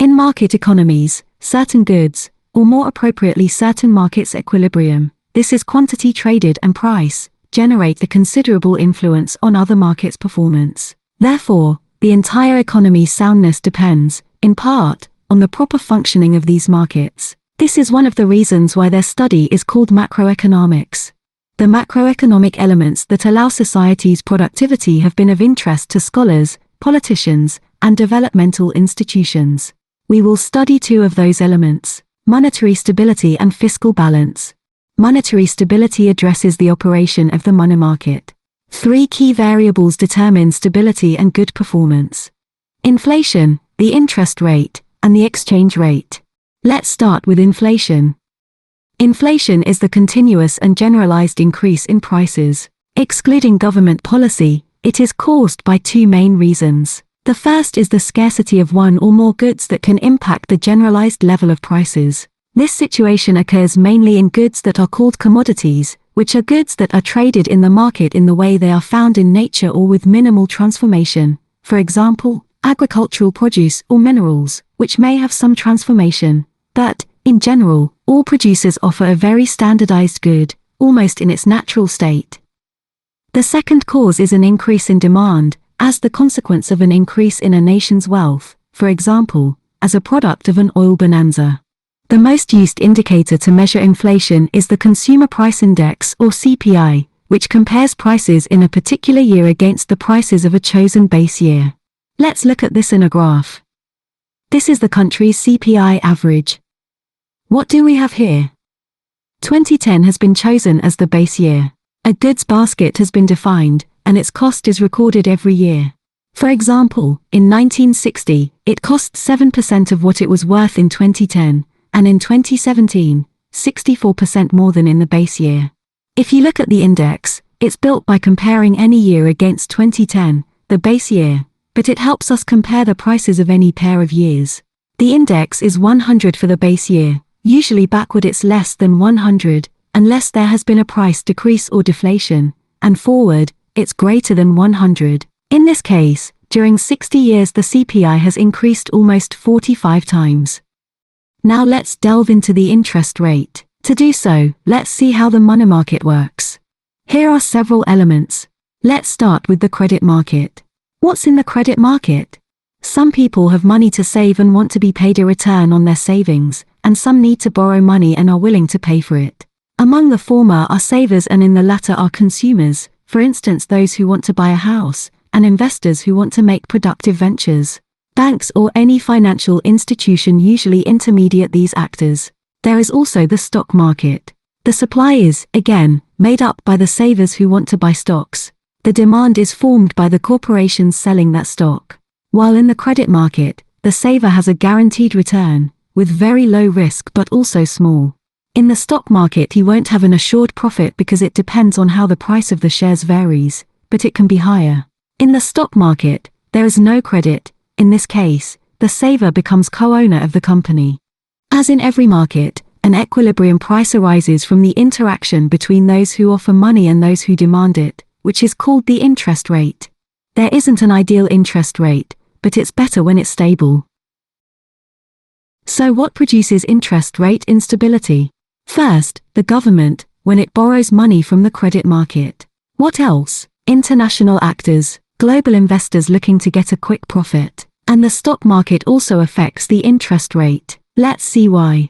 In market economies, certain goods, or more appropriately certain markets' equilibrium, this is quantity traded and price, generate a considerable influence on other markets' performance. Therefore, the entire economy's soundness depends, in part, on the proper functioning of these markets. This is one of the reasons why their study is called macroeconomics. The macroeconomic elements that allow society's productivity have been of interest to scholars, politicians, and developmental institutions. We will study two of those elements: monetary stability and fiscal balance. Monetary stability addresses the operation of the money market. Three key variables determine stability and good performance: inflation, the interest rate, and the exchange rate. Let's start with inflation. Inflation is the continuous and generalized increase in prices. Excluding government policy, it is caused by two main reasons. The first is the scarcity of one or more goods that can impact the generalized level of prices. This situation occurs mainly in goods that are called commodities, which are goods that are traded in the market in the way they are found in nature or with minimal transformation. For example, agricultural produce or minerals, which may have some transformation. But, in general, all producers offer a very standardized good, almost in its natural state. The second cause is an increase in demand, as the consequence of an increase in a nation's wealth, for example, as a product of an oil bonanza. The most used indicator to measure inflation is the Consumer Price Index or CPI, which compares prices in a particular year against the prices of a chosen base year. Let's look at this in a graph. This is the country's CPI average. What do we have here? 2010 has been chosen as the base year. A goods basket has been defined, and its cost is recorded every year. For example, in 1960, it cost 7% of what it was worth in 2010, and in 2017, 64% more than in the base year. If you look at the index, it's built by comparing any year against 2010, the base year, but it helps us compare the prices of any pair of years. The index is 100 for the base year. Usually backward it's less than 100, unless there has been a price decrease or deflation, and forward, it's greater than 100. In this case, during 60 years the CPI has increased almost 45 times. Now let's delve into the interest rate. To do so, let's see how the money market works. Here are several elements. Let's start with the credit market. What's in the credit market? Some people have money to save and want to be paid a return on their savings, and some need to borrow money and are willing to pay for it. Among the former are savers and in the latter are consumers, for instance those who want to buy a house, and investors who want to make productive ventures. Banks or any financial institution usually intermediate these actors. There is also the stock market. The supply is, again, made up by the savers who want to buy stocks. The demand is formed by the corporations selling that stock. While in the credit market, the saver has a guaranteed return, with very low risk but also small. In the stock market he won't have an assured profit because it depends on how the price of the shares varies, but it can be higher. In the stock market, there is no credit. In this case, the saver becomes co-owner of the company. As in every market, an equilibrium price arises from the interaction between those who offer money and those who demand it, which is called the interest rate. There isn't an ideal interest rate, but it's better when it's stable. So what produces interest rate instability? First, the government, when it borrows money from the credit market. What else? International actors, global investors looking to get a quick profit. And the stock market also affects the interest rate. Let's see why.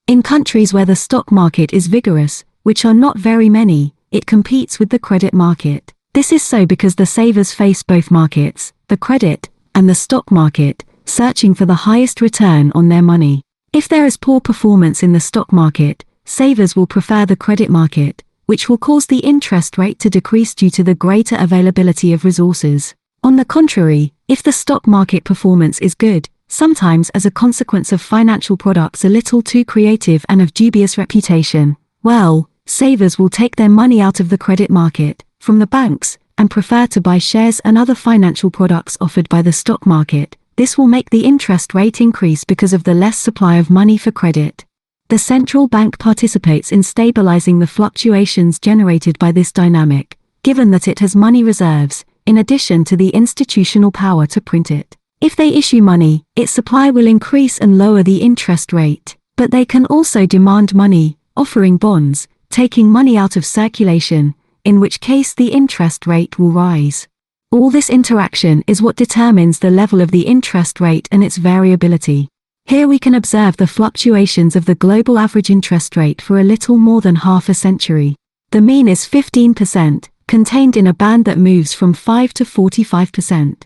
In countries where the stock market is vigorous, which are not very many, it competes with the credit market. This is so because the savers face both markets, the credit, and the stock market, searching for the highest return on their money. If there is poor performance in the stock market, savers will prefer the credit market, which will cause the interest rate to decrease due to the greater availability of resources. On the contrary, if the stock market performance is good, sometimes as a consequence of financial products a little too creative and of dubious reputation, well, savers will take their money out of the credit market, from the banks, and prefer to buy shares and other financial products offered by the stock market. This will make the interest rate increase because of the less supply of money for credit. The central bank participates in stabilizing the fluctuations generated by this dynamic, given that it has money reserves, in addition to the institutional power to print it. If they issue money, its supply will increase and lower the interest rate. But they can also demand money, offering bonds, taking money out of circulation, in which case the interest rate will rise. All this interaction is what determines the level of the interest rate and its variability. Here we can observe the fluctuations of the global average interest rate for a little more than half a century. The mean is 15%, contained in a band that moves from 5 to 45%.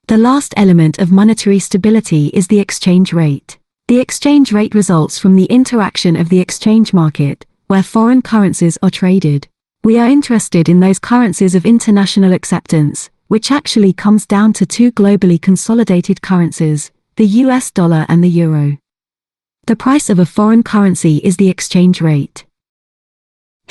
The last element of monetary stability is the exchange rate. The exchange rate results from the interaction of the exchange market, where foreign currencies are traded. We are interested in those currencies of international acceptance, which actually comes down to two globally consolidated currencies, the US dollar and the euro. The price of a foreign currency is the exchange rate.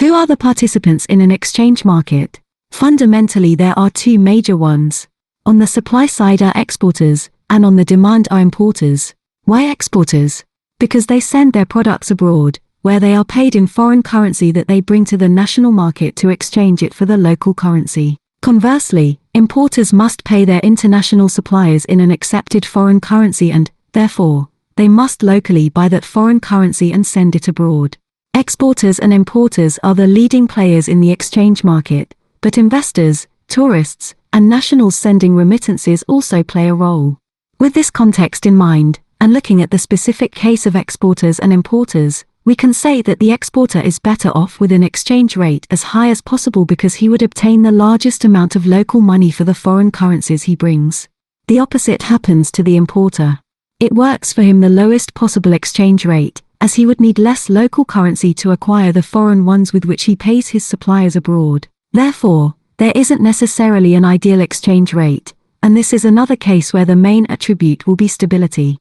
Who are the participants in an exchange market? Fundamentally, there are two major ones. On the supply side are exporters, and on the demand are importers. Why exporters? Because they send their products abroad, where they are paid in foreign currency that they bring to the national market to exchange it for the local currency. Conversely, importers must pay their international suppliers in an accepted foreign currency and, therefore, they must locally buy that foreign currency and send it abroad. Exporters and importers are the leading players in the exchange market, but investors, tourists, and nationals sending remittances also play a role. With this context in mind, and looking at the specific case of exporters and importers, we can say that the exporter is better off with an exchange rate as high as possible because he would obtain the largest amount of local money for the foreign currencies he brings. The opposite happens to the importer. It works for him the lowest possible exchange rate, as he would need less local currency to acquire the foreign ones with which he pays his suppliers abroad. Therefore, there isn't necessarily an ideal exchange rate, and this is another case where the main attribute will be stability.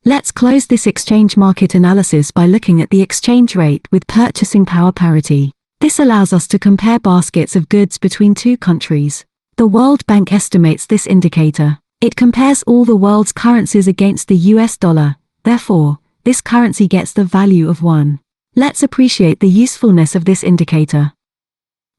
Let's close this exchange market analysis by looking at the exchange rate with purchasing power parity. This allows us to compare baskets of goods between two countries. The World Bank estimates this indicator. It compares all the world's currencies against the US dollar, therefore, this currency gets the value of 1. Let's appreciate the usefulness of this indicator.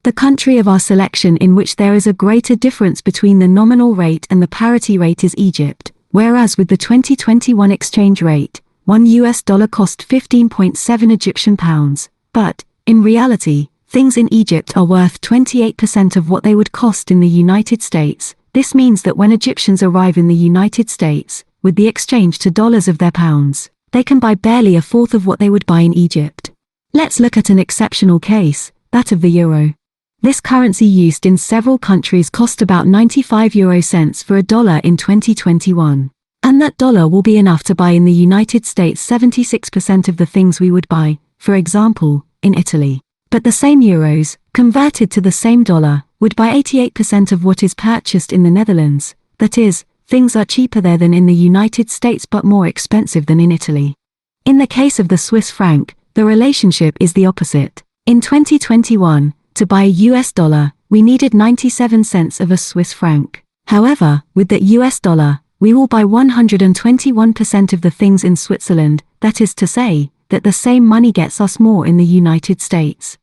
The country of our selection in which there is a greater difference between the nominal rate and the parity rate is Egypt. Whereas with the 2021 exchange rate, $1 cost 15.7 Egyptian pounds, but, in reality, things in Egypt are worth 28% of what they would cost in the United States. This means that when Egyptians arrive in the United States, with the exchange to dollars of their pounds, they can buy barely a fourth of what they would buy in Egypt. Let's look at an exceptional case, that of the euro. This currency used in several countries cost about 95 euro cents for a dollar in 2021. And that dollar will be enough to buy in the United States 76% of the things we would buy, for example, in Italy. But the same euros, converted to the same dollar, would buy 88% of what is purchased in the Netherlands. That is, things are cheaper there than in the United States but more expensive than in Italy. In the case of the Swiss franc, the relationship is the opposite. In 2021, to buy a US dollar, we needed 97 cents of a Swiss franc. However, with the US dollar, we will buy 121% of the things in Switzerland, that is to say, that the same money gets us more in the United States.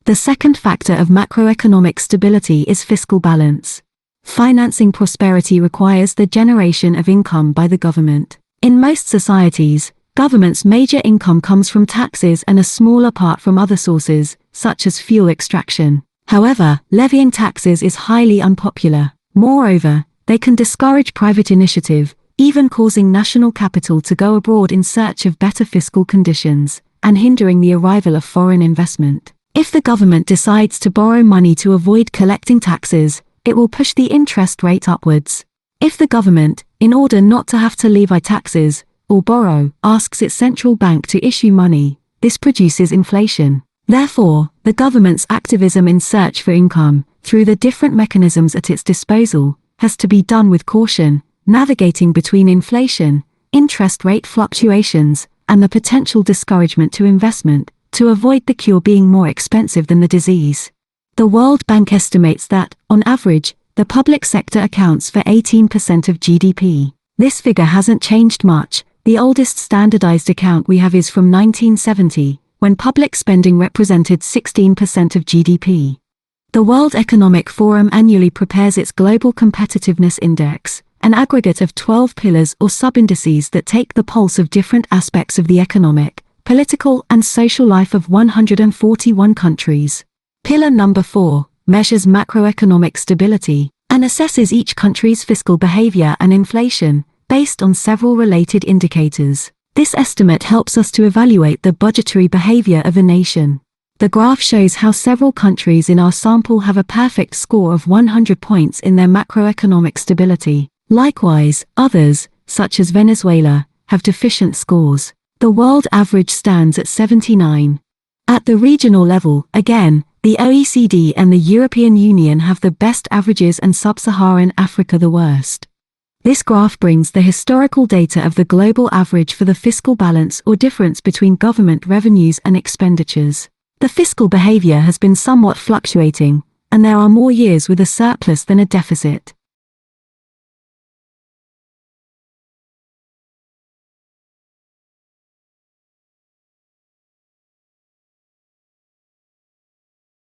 The second factor of macroeconomic stability is fiscal balance. Financing prosperity requires the generation of income by the government. In most societies, government's major income comes from taxes and a smaller part from other sources, such as fuel extraction. However, levying taxes is highly unpopular. Moreover, they can discourage private initiative, even causing national capital to go abroad in search of better fiscal conditions, and hindering the arrival of foreign investment. If the government decides to borrow money to avoid collecting taxes, it will push the interest rate upwards. If the government, in order not to have to levy taxes, or borrow, asks its central bank to issue money, this produces inflation. Therefore, the government's activism in search for income, through the different mechanisms at its disposal, has to be done with caution, navigating between inflation, interest rate fluctuations, and the potential discouragement to investment, to avoid the cure being more expensive than the disease. The World Bank estimates that, on average, the public sector accounts for 18% of GDP. This figure hasn't changed much. The oldest standardized account we have is from 1970, when public spending represented 16% of GDP. The World Economic Forum annually prepares its Global Competitiveness Index, an aggregate of 12 pillars or sub-indices that take the pulse of different aspects of the economic, political and social life of 141 countries. Pillar number 4 measures macroeconomic stability and assesses each country's fiscal behavior and inflation, based on several related indicators. This estimate helps us to evaluate the budgetary behavior of a nation. The graph shows how several countries in our sample have a perfect score of 100 points in their macroeconomic stability. Likewise, others, such as Venezuela, have deficient scores. The world average stands at 79. At the regional level, again, the OECD and the European Union have the best averages and Sub-Saharan Africa the worst. This graph brings the historical data of the global average for the fiscal balance or difference between government revenues and expenditures. The fiscal behavior has been somewhat fluctuating, and there are more years with a surplus than a deficit.